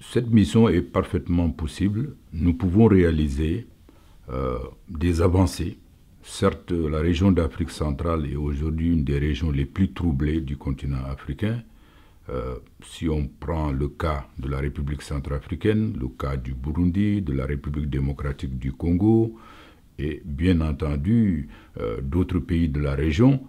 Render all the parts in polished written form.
Cette mission est parfaitement possible. Nous pouvons réaliser des avancées. Certes, la région d'Afrique centrale est aujourd'hui une des régions les plus troublées du continent africain. Si on prend le cas de la République centrafricaine, le cas du Burundi, de la République démocratique du Congo, et bien entendu d'autres pays de la région,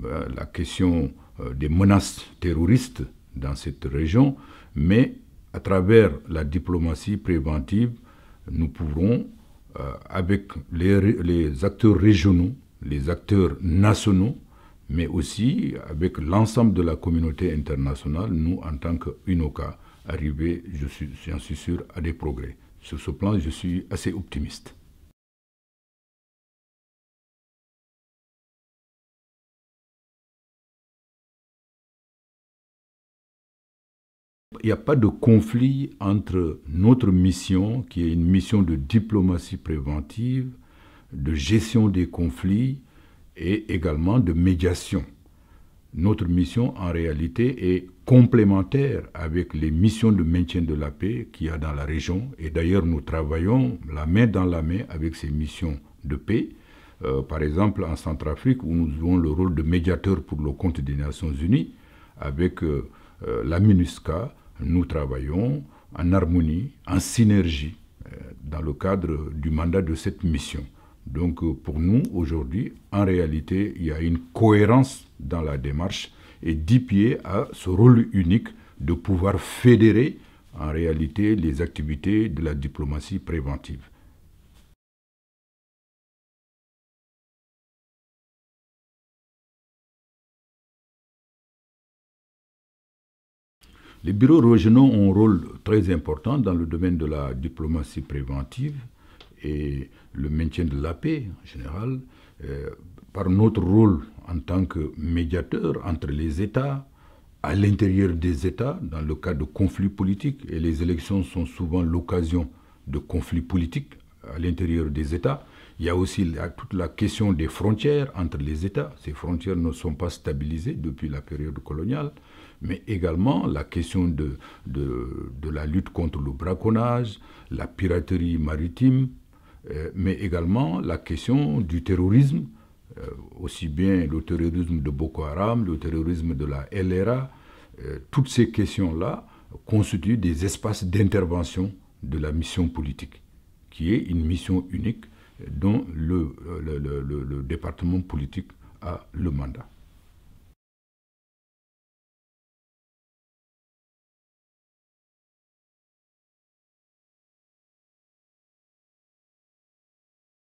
la question des menaces terroristes dans cette région, mais à travers la diplomatie préventive, nous pourrons, avec les acteurs régionaux, les acteurs nationaux, mais aussi avec l'ensemble de la communauté internationale, nous, en tant qu'UNOCA, arriver, j'en suis sûr, à des progrès. Sur ce plan, je suis assez optimiste. Il n'y a pas de conflit entre notre mission, qui est une mission de diplomatie préventive, de gestion des conflits et également de médiation. Notre mission, en réalité, est complémentaire avec les missions de maintien de la paix qu'il y a dans la région. Et d'ailleurs, nous travaillons la main dans la main avec ces missions de paix. Par exemple, en Centrafrique, où nous jouons le rôle de médiateur pour le compte des Nations Unies, avec la MINUSCA, nous travaillons en harmonie, en synergie, dans le cadre du mandat de cette mission. Donc pour nous, aujourd'hui, en réalité, il y a une cohérence dans la démarche et DIPIE a ce rôle unique de pouvoir fédérer en réalité les activités de la diplomatie préventive. Les bureaux régionaux ont un rôle très important dans le domaine de la diplomatie préventive et le maintien de la paix en général, par notre rôle en tant que médiateur entre les États, à l'intérieur des États, dans le cas de conflits politiques, et les élections sont souvent l'occasion de conflits politiques à l'intérieur des États. Il y a aussi toute la question des frontières entre les États. Ces frontières ne sont pas stabilisées depuis la période coloniale, mais également la question de la lutte contre le braconnage, la piraterie maritime, mais également la question du terrorisme, aussi bien le terrorisme de Boko Haram, le terrorisme de la LRA. Toutes ces questions-là constituent des espaces d'intervention de la mission politique, qui est une mission unique dont le département politique a le mandat.